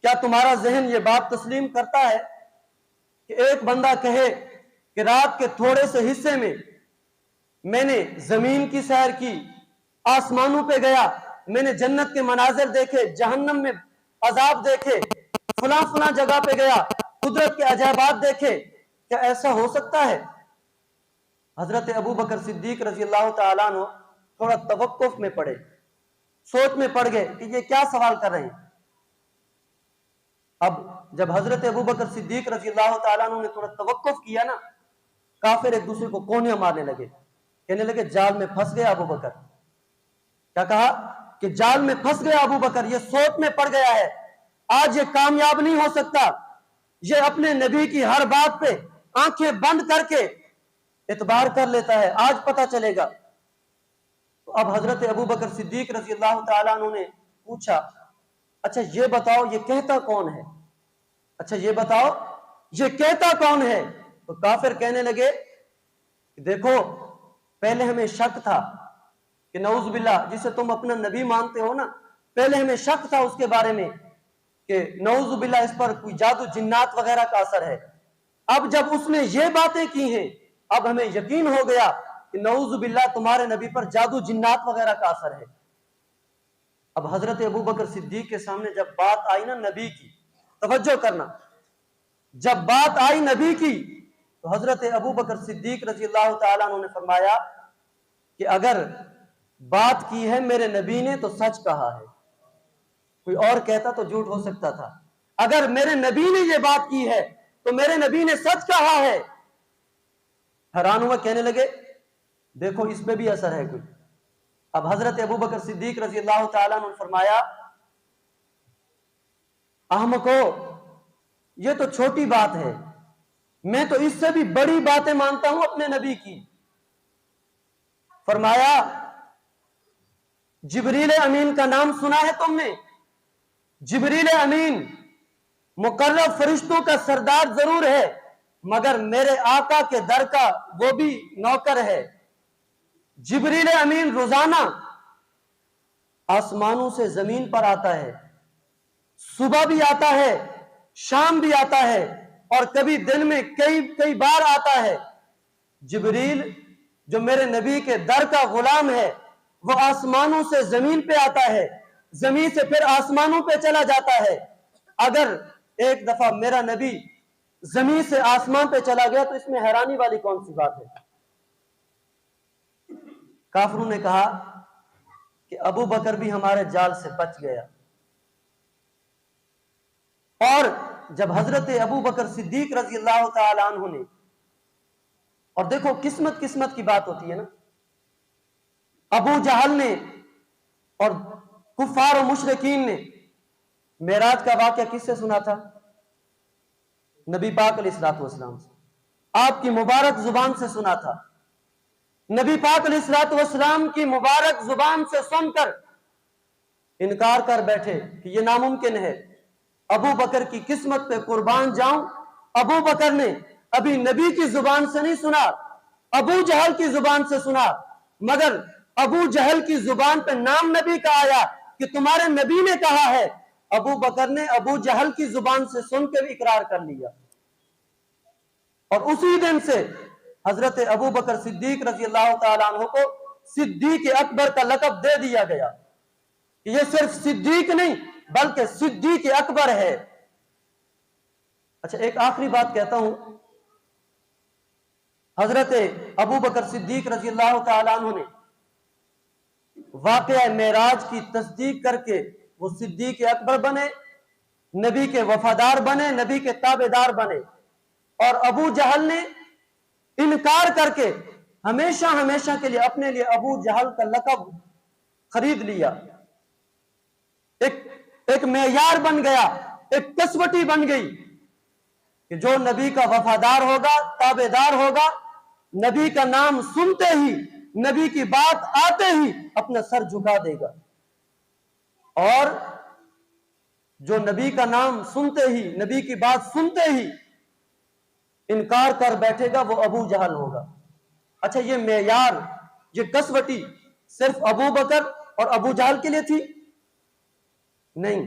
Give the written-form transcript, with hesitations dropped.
کیا تمہارا ذہن یہ بات تسلیم کرتا ہے کہ ایک بندہ کہے کہ رات کے تھوڑے سے حصے میں نے زمین کی سیر کی، آسمانوں پہ گیا، میں نے جنت کے مناظر دیکھے، جہنم میں عذاب دیکھے، فلاں فلاں جگہ پہ گیا، قدرت کے عجائبات دیکھے؟ کیا ایسا ہو سکتا ہے؟ حضرت ابو بکر صدیق رضی اللہ تعالیٰ عنہ تھوڑا توقف میں پڑے، سوچ میں پڑ گئے کہ یہ کیا سوال کر رہے ہیں۔ اب جب حضرت ابو بکر صدیق رضی اللہ تعالیٰ عنہ نے تھوڑا توقف کیا نا، کافر ایک دوسرے کو کونیاں مارنے لگے، کہنے لگے جال میں پھنس گیا ابو بکر۔ کیا کہا؟ کہ جال میں پھنس گیا ابو بکر، یہ سوچ میں پڑ گیا ہے، آج یہ کامیاب نہیں ہو سکتا، یہ اپنے نبی کی ہر بات پہ آنکھیں بند کر کے اعتبار کر لیتا ہے، آج پتہ چلے گا۔ تو اب حضرت ابو بکر صدیق رضی اللہ تعالیٰ عنہ نے پوچھا، اچھا یہ بتاؤ یہ کہتا کون ہے؟ اچھا یہ بتاؤ یہ کہتا کون ہے؟ تو کافر کہنے لگے کہ دیکھو پہلے ہمیں شک تھا کہ نعوذ باللہ جسے تم اپنا نبی مانتے ہو نا، پہلے ہمیں شک تھا اس کے بارے میں کہ نعوذ باللہ اس پر کوئی جادو جنات وغیرہ کا اثر ہے، اب جب اس نے یہ باتیں کی ہیں اب ہمیں یقین ہو گیا کہ نعوذ باللہ تمہارے نبی پر جادو جنات وغیرہ کا اثر ہے۔ اب حضرت ابو بکر صدیق کے سامنے جب بات آئی نا نبی کی، توجہ کرنا، جب بات آئی نبی کی تو حضرت ابو بکر صدیق رضی اللہ تعالیٰ عنہ نے فرمایا کہ اگر بات کی ہے میرے نبی نے تو سچ کہا ہے، کوئی اور کہتا تو جھوٹ ہو سکتا تھا، اگر میرے نبی نے یہ بات کی ہے تو میرے نبی نے سچ کہا ہے۔ حیران ہوا، کہنے لگے دیکھو اس پہ بھی اثر ہے کوئی۔ اب حضرت ابو بکر صدیق رضی اللہ تعالیٰ عنہ نے فرمایا احمقو یہ تو چھوٹی بات ہے، میں تو اس سے بھی بڑی باتیں مانتا ہوں اپنے نبی کی۔ فرمایا جبریل امین کا نام سنا ہے تم نے؟ جبریل امین مقرب فرشتوں کا سردار ضرور ہے مگر میرے آقا کے در کا وہ بھی نوکر ہے۔ جبریل امین روزانہ آسمانوں سے زمین پر آتا ہے، صبح بھی آتا ہے، شام بھی آتا ہے، اور کبھی دن میں کئی بار آتا ہے۔ جبریل جو میرے نبی کے در کا غلام ہے وہ آسمانوں سے زمین پہ آتا ہے، زمین سے پھر آسمانوں پہ چلا جاتا ہے۔ اگر ایک دفعہ میرا نبی زمین سے آسمان پہ چلا گیا تو اس میں حیرانی والی کون سی بات ہے؟ کافروں نے کہا کہ ابو بکر بھی ہمارے جال سے بچ گیا۔ اور جب حضرت ابو بکر صدیق رضی اللہ تعالی عنہ نے، اور دیکھو قسمت کی بات ہوتی ہے نا، ابو جہل نے اور کفار و مشرکین نے معراج کا واقعہ کس سے سنا تھا؟ نبی پاک علیہ الصلوۃ والسلام سے، آپ کی مبارک زبان سے سنا تھا۔ نبی پاک علیہ الصلوۃ والسلام کی مبارک زبان سے سن کر انکار کر بیٹھے کہ یہ ناممکن ہے۔ ابو بکر کی قسمت پہ قربان جاؤں، ابو بکر نے ابھی نبی کی زبان سے نہیں سنا، ابو جہل کی زبان سے سنا، مگر ابو جہل کی زبان پہ نام نبی کا آیا کہ تمہارے نبی نے کہا ہے۔ ابو بکر نے ابو جہل کی زبان سے سن کے بھی اقرار کر لیا، اور اسی دن سے حضرت ابو بکر صدیق رضی اللہ تعالیٰ عنہ کو صدیق اکبر کا لقب دے دیا گیا کہ یہ صرف صدیق نہیں بلکہ صدیق اکبر ہے۔ اچھا ایک آخری بات کہتا ہوں، حضرت ابو بکر صدیق رضی اللہ تعالیٰ عنہ نے واقعہ معراج کی تصدیق کر کے وہ صدیق اکبر بنے، نبی کے وفادار بنے، نبی کے تابعدار بنے، اور ابو جہل نے انکار کر کے ہمیشہ کے لیے اپنے لیے ابو جہل کا لقب خرید لیا۔ ایک معیار بن گیا، ایک کسوٹی بن گئی کہ جو نبی کا وفادار ہوگا، تابعدار ہوگا، نبی کا نام سنتے ہی، نبی کی بات آتے ہی اپنا سر جھکا دے گا، اور جو نبی کا نام سنتے ہی، نبی کی بات سنتے ہی انکار کر بیٹھے گا وہ ابو جہل ہوگا۔ اچھا یہ معیار، یہ کسوٹی صرف ابو بکر اور ابو جہل کے لیے تھی؟ نہیں،